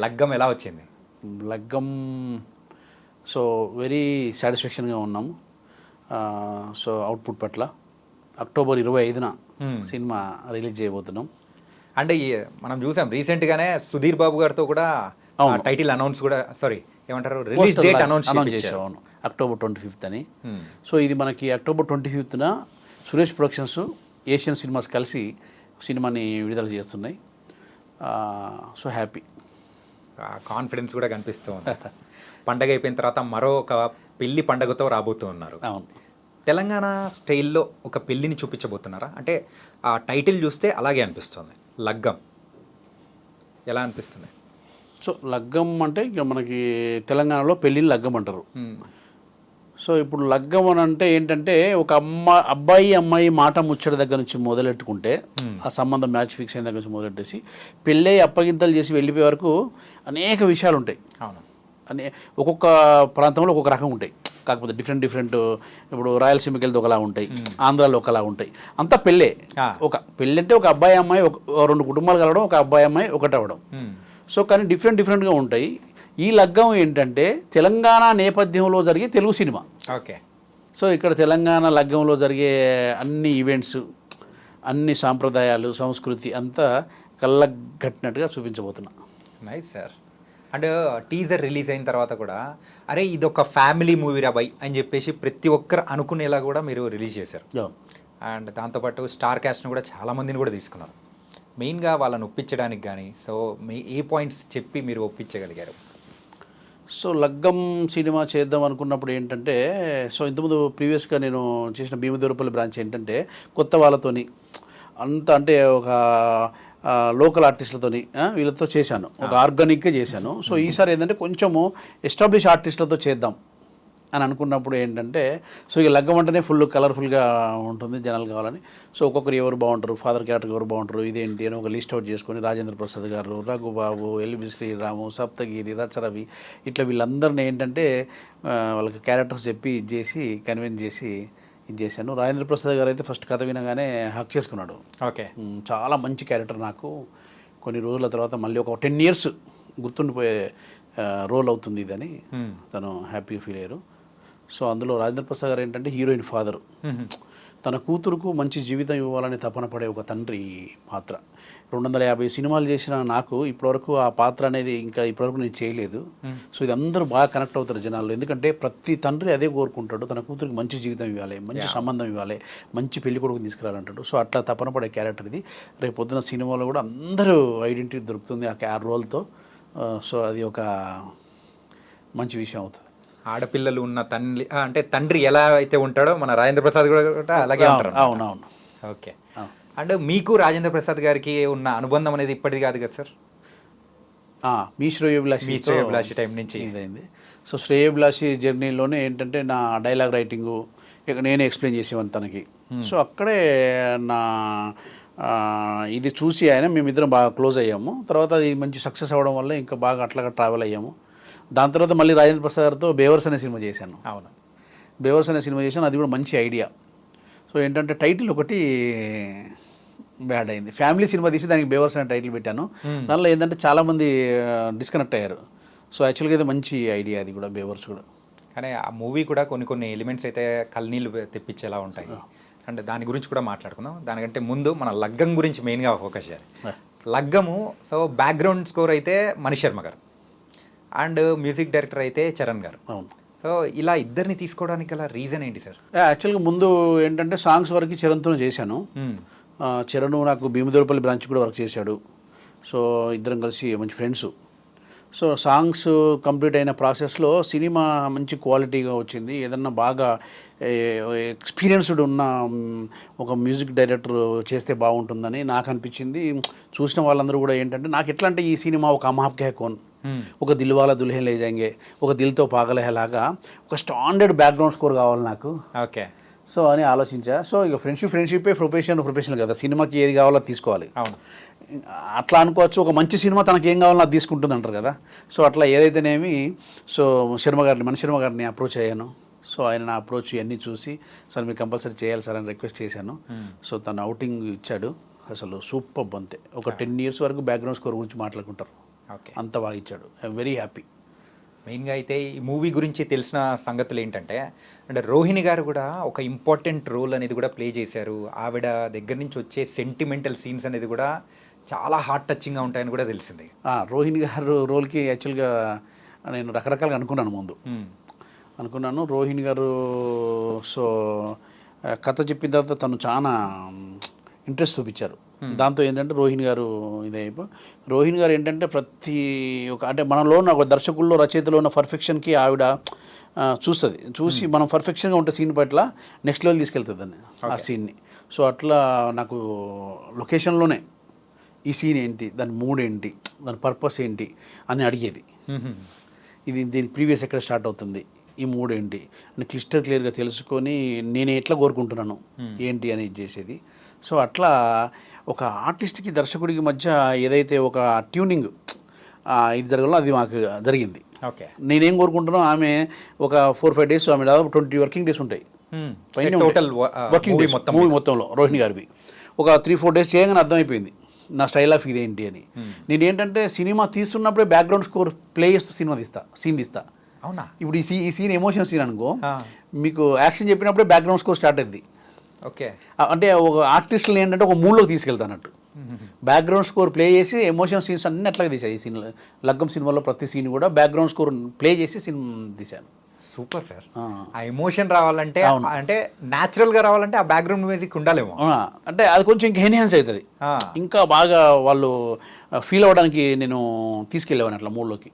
లగ్గం ఎలా వచ్చింది? లగ్గం సో వెరీ సాటిస్ఫాక్షన్గా ఉన్నాము. సో అవుట్పుట్ పట్ల అక్టోబర్ 25న సినిమా రిలీజ్ చేయబోతున్నాం. అంటే మనం చూసాం రీసెంట్గానే సుధీర్ బాబు గారితో కూడా టైటిల్ అనౌన్స్ కూడా ఏమంటారు రిలీజ్ డేట్ అనౌన్స్ చేసాం. అవును, అక్టోబర్ 25th అని. సో ఇది మనకి అక్టోబర్ 25న సురేష్ ప్రొడక్షన్స్, ఏషియన్ సినిమాస్ కలిసి సినిమాని విడుదల చేస్తున్నాయి. సో హ్యాపీ, కాన్ఫిడెన్స్ కూడా కనిపిస్తూ ఉంది. పండగ అయిపోయిన తర్వాత మరొక పెళ్లి పండగతో రాబోతూ ఉన్నారు. అవును, తెలంగాణ స్టైల్లో ఒక పెళ్లిని చూపించబోతున్నారా? అంటే ఆ టైటిల్ చూస్తే అలాగే అనిపిస్తుంది. లగ్గం ఎలా అనిపిస్తుంది? సో లగ్గం అంటే ఇక మనకి తెలంగాణలో పెళ్ళిని లగ్గం అంటారు. సో ఇప్పుడు లగ్గం అని అంటే ఏంటంటే ఒక అబ్బాయి అమ్మాయి మాట ముచ్చట దగ్గర నుంచి మొదలెట్టుకుంటే, ఆ సంబంధం మ్యాచ్ ఫిక్స్ అయిన దగ్గర నుంచి మొదలెట్టేసి పెళ్ళై అప్పగింతలు చేసి వెళ్ళిపోయే వరకు అనేక విషయాలు ఉంటాయి. అవును, అని ఒక్కొక్క ప్రాంతంలో ఒక్కొక్క రకం ఉంటాయి. కాకపోతే డిఫరెంట్ ఇప్పుడు రాయలసీమకి వెళ్తే ఒకలా ఉంటాయి, ఆంధ్రాలో ఒకలా ఉంటాయి. అంతా పెళ్ళే. ఒక పెళ్ళి అంటే ఒక అబ్బాయి అమ్మాయి, రెండు కుటుంబాలు కలవడం, ఒక అబ్బాయి అమ్మాయి ఒకటి అవ్వడం. సో కానీ డిఫరెంట్గా ఉంటాయి. ఈ లగ్గం ఏంటంటే తెలంగాణ నేపథ్యంలో జరిగే తెలుగు సినిమా. ఓకే. సో ఇక్కడ తెలంగాణ లగ్గంలో జరిగే అన్ని ఈవెంట్స్, అన్ని సాంప్రదాయాలు, సంస్కృతి అంతా కళ్ళగట్టినట్టుగా చూపించబోతున్నా. Nice sir. And teaser release అయిన తర్వాత కూడా అరే ఇది ఒక ఫ్యామిలీ మూవీ రా బై అని చెప్పేసి ప్రతి ఒక్కరు అనుకునేలా కూడా మీరు రిలీజ్ చేశారు. అండ్ దాంతోపాటు స్టార్ క్యాస్ట్ని కూడా చాలామందిని కూడా తీసుకున్నారు. మెయిన్గా వాళ్ళని ఒప్పించడానికి కానీ సో ఏ పాయింట్స్ చెప్పి మీరు ఒప్పించగలిగారు? సో లగ్గం సినిమా చేద్దాం అనుకున్నప్పుడు ఏంటంటే, సో ఇంతకుముందు ప్రీవియస్గా నేను చేసిన భీమదేవరపల్లి బ్రాంచ్ ఏంటంటే కొత్త వాళ్ళతోని అంత అంటే ఒక లోకల్ ఆర్టిస్టులతోని వీళ్ళతో చేశాను, ఒక ఆర్గానిక్గా చేశాను. సో ఈసారి ఏంటంటే కొంచెము ఎస్టాబ్లిష్ ఆర్టిస్టులతో చేద్దాం అని అనుకున్నప్పుడు ఏంటంటే, సో ఇక లగ్గం అంటేనే ఫుల్ కలర్ఫుల్గా ఉంటుంది, జనాలు కావాలని. సో ఒక్కొక్కరు ఎవరు బాగుంటారు, ఫాదర్ క్యారెక్టర్ ఎవరు బాగుంటారు, ఇదేంటి అని ఒక లిస్ట్ అవుట్ చేసుకొని రాజేంద్ర ప్రసాద్ గారు, రఘుబాబు, ఎల్బి శ్రీరాము, సప్తగిరి, రచరవి ఇట్లా వీళ్ళందరినీ ఏంటంటే వాళ్ళకి క్యారెక్టర్స్ చెప్పి ఇది చేసి కన్విన్స్ చేసి ఇది చేశాను. రాజేంద్ర ప్రసాద్ గారు అయితే ఫస్ట్ కథ వినగానే హక్ చేసుకున్నాడు. ఓకే, చాలా మంచి క్యారెక్టర్, నాకు కొన్ని రోజుల తర్వాత మళ్ళీ ఒక 10 years గుర్తుండిపోయే రోల్ అవుతుంది ఇదని తను హ్యాపీగా ఫీల్ అయ్యారు. సో అందులో రాజేంద్ర ప్రసాద్ గారు ఏంటంటే హీరోయిన్ ఫాదరు, తన కూతురుకు మంచి జీవితం ఇవ్వాలని తపన పడే ఒక తండ్రి పాత్ర. 250 సినిమాలు చేసిన నాకు ఇప్పటివరకు ఆ పాత్ర అనేది ఇంకా ఇప్పటివరకు నేను చేయలేదు. సో ఇది అందరూ బాగా కనెక్ట్ అవుతారు జనాల్లో, ఎందుకంటే ప్రతి తండ్రి అదే కోరుకుంటాడు, తన కూతురికి మంచి జీవితం ఇవ్వాలి, మంచి సంబంధం ఇవ్వాలి, మంచి పెళ్లి కొడుకుని తీసుకురాలంటాడు. సో అట్లా తపన పడే క్యారెక్టర్ ఇది. రేపు పొద్దున సినిమాలో కూడా అందరూ ఐడెంటిటీ దొరుకుతుంది ఆ రోల్తో. సో అది ఒక మంచి విషయం అవుతుంది. ఆడపిల్లలు ఉన్న తండ్రి ఎలా అయితే ఉంటాడో మన రాజేంద్ర ప్రసాద్ కూడా అలాగే ఉంటారు. అవునవును. ఓకే. అండ్ మీకు రాజేంద్ర ప్రసాద్ గారికి ఉన్న అనుబంధం అనేది ఇప్పటిది కాదు కదా సార్? మీ శ్రేయోభిలాషి టైం నుంచి ఇదైంది. సో శ్రేయోభిలాషి జర్నీలోనే ఏంటంటే నా డైలాగ్ రైటింగు ఇక నేనే ఎక్స్ప్లెయిన్ చేసేవాడిని తనకి. సో అక్కడే నా ఇది చూసి మేమిద్దరం బాగా క్లోజ్ అయ్యాము. తర్వాత అది మంచి సక్సెస్ అవ్వడం వల్ల ఇంకా బాగా అట్లాగా ట్రావెల్ అయ్యాము. దాని తర్వాత మళ్ళీ రాజేంద్ర ప్రసాద్ గారితో బేవర్స్ అనే సినిమా చేశాను. అవును, బేవర్స్ అనే సినిమా చేశాను, అది కూడా మంచి ఐడియా. సో ఏంటంటే టైటిల్ ఒకటి బ్యాడ్ అయింది. ఫ్యామిలీ సినిమా తీసి దానికి బేవర్స్ అనే టైటిల్ పెట్టాను. దానిలో ఏంటంటే చాలామంది డిస్కనెక్ట్ అయ్యారు. సో యాక్చువల్గా అయితే మంచి ఐడియా అది కూడా, బేవర్స్ కూడా. కానీ ఆ మూవీ కూడా కొన్ని ఎలిమెంట్స్ అయితే కళ్ళనీళ్ళు తెప్పించేలా ఉంటాయి. అంటే దాని గురించి కూడా మాట్లాడుకుందాం. దానికంటే ముందు మన లగ్గం గురించి మెయిన్గా ఫోకస్ చేయాలి. లగ్గము సో బ్యాక్గ్రౌండ్ స్కోర్ అయితే మణిశర్మ గారు అండ్ మ్యూజిక్ డైరెక్టర్ అయితే చరణ్ గారు. అవును. సో ఇలా ఇద్దరిని తీసుకోవడానికి గల రీజన్ ఏంటి సార్? యాక్చువల్గా ముందు ఏంటంటే సాంగ్స్ వరకు చరణ్తో చేశాను. చరణ్ నాకు భీమదేవరపల్లి బ్రాంచ్ కూడా వర్క్ చేశాడు. సో ఇద్దరం కలిసి మంచి ఫ్రెండ్స్. సో సాంగ్స్ కంప్లీట్ అయిన ప్రాసెస్లో సినిమా మంచి క్వాలిటీగా వచ్చింది. ఏదన్నా బాగా ఎక్స్పీరియన్స్డ్ ఉన్న ఒక మ్యూజిక్ డైరెక్టర్ చేస్తే బాగుంటుందని నాకు అనిపించింది. చూసిన వాళ్ళందరూ కూడా ఏంటంటే నాకు ఎట్లా అంటే ఈ సినిమా ఒక హమ్ ఆప్కే హై కౌన్, ఒక దిల్వాలా దుల్హన్ లే జాయేంగే, ఒక దిల్తో పాగల్ హై లాగా ఒక స్టాండర్డ్ బ్యాక్గ్రౌండ్ స్కోర్ కావాలి నాకు. ఓకే. సో అని ఆలోచించా. సో ఇక ఫ్రెండ్షిప్పే ప్రొఫెషనల్ కదా, సినిమాకి ఏది కావాలో తీసుకోవాలి. అవును, అట్లా అనుకోవచ్చు. ఒక మంచి సినిమా తనకి ఏం కావాలో అది తీసుకుంటుంది అంటారు కదా. సో అట్లా ఏదైతేనేమి సో మణిశర్మ గారిని అప్రోచ్ అయ్యాను. సో ఆయన నా అప్రోచ్ ఇవన్నీ చూసి సార్ మీరు కంపల్సరీ చేయాలి సార్ అని రిక్వెస్ట్ చేశాను. సో తను అవుటింగ్ ఇచ్చాడు. అసలు సూపర్ అంతే. ఒక 10 years వరకు బ్యాక్గ్రౌండ్ స్కోర్ గురించి మాట్లాడుకుంటారు. ఓకే. అంత బాగా ఇచ్చాడు. I'm very happy. మెయిన్గా అయితే ఈ మూవీ గురించి తెలిసిన సంగతులు ఏంటంటే అంటే రోహిణి గారు కూడా ఒక ఇంపార్టెంట్ రోల్ అనేది కూడా ప్లే చేశారు. ఆవిడ దగ్గర నుంచి వచ్చే సెంటిమెంటల్ సీన్స్ అనేది కూడా చాలా హార్ట్ టచింగ్గా ఉంటాయని కూడా తెలిసింది. రోహిణి గారు రోల్కి యాక్చువల్గా నేను రకరకాలుగా అనుకున్నాను ముందు. అనుకున్నాను రోహిణి గారు సో కథ చెప్పిన తర్వాత తను చాలా ఇంట్రెస్ట్ చూపించారు. దాంతో ఏంటంటే రోహిణి గారు రోహిణి గారు ఏంటంటే ప్రతి ఒక అంటే మనలో ఉన్న ఒక దర్శకుల్లో రచయితలో ఉన్న పర్ఫెక్షన్కి ఆవిడ చూస్తుంది. చూసి మనం పర్ఫెక్షన్గా ఉంటే సీన్ పట్ల నెక్స్ట్ లెవెల్ తీసుకెళ్తుందని ఆ సీన్ని. సో అట్లా నాకు లొకేషన్లోనే ఈ సీన్ ఏంటి, దాని మూడ్ ఏంటి, దాని పర్పస్ ఏంటి అని అడిగేది. దీని ప్రీవియస్ ఎక్కడ స్టార్ట్ అవుతుంది, ఈ మూడు ఏంటి అని క్లియర్గా తెలుసుకొని నేను ఎట్లా కోరుకుంటున్నాను ఏంటి అని చేసేది. సో అట్లా ఒక ఆర్టిస్ట్కి దర్శకుడికి మధ్య ఏదైతే ఒక ట్యూనింగ్ ఇది జరగాలో అది మాకు జరిగింది. ఓకే. నేనేం కోరుకుంటున్నానో ఆమె ఒక 4-5 డేస్, ఆమె దాదాపు 20 వర్కింగ్ డేస్ ఉంటాయి టోటల్ వర్కింగ్ డేస్ మూవీ మొత్తంలో. రోహిణి గారివి ఒక 3-4 డేస్ చేయగానే అర్థమైపోయింది నా స్టైల్ ఆఫ్ ఇదేంటి అని. నేను ఏంటంటే సినిమా తీస్తున్నప్పుడే బ్యాక్గ్రౌండ్ స్కోర్ ప్లే చేస్తూ సీన్ తీస్తా. అవునా? ఇప్పుడు ఈ సీన్ ఎమోషన్ సీన్ అనుకో, మీకు యాక్షన్ చెప్పినప్పుడే బ్యాక్గ్రౌండ్ స్కోర్ స్టార్ట్ అయింది. ఓకే. అంటే ఒక ఆర్టిస్ట్ని ఏంటంటే ఒక మూడ్లోకి తీసుకెళ్తానట్టు బ్యాక్గ్రౌండ్ స్కోర్ ప్లే చేసి ఎమోషన్ సీన్స్ అన్నీ అట్లాగే తీసాను. ఈ సీన్ లగ్గం సినిమాలో ప్రతి సీన్ కూడా బ్యాక్గ్రౌండ్ స్కోర్ ప్లే చేసి సీన్ తీశాను. Super sir. ఆ ఎమోషన్ రావాలంటే అంటే న్యాచురల్గా రావాలంటే ఆ బ్యాక్గ్రౌండ్ మ్యూజిక్ ఉండాలేమో. అంటే అది కొంచెం ఇంకా ఎన్హాన్స్ అవుతుంది, ఇంకా బాగా వాళ్ళు ఫీల్ అవ్వడానికి నేను తీసుకెళ్ళేవాడిని అట్లా మూడ్లోకి.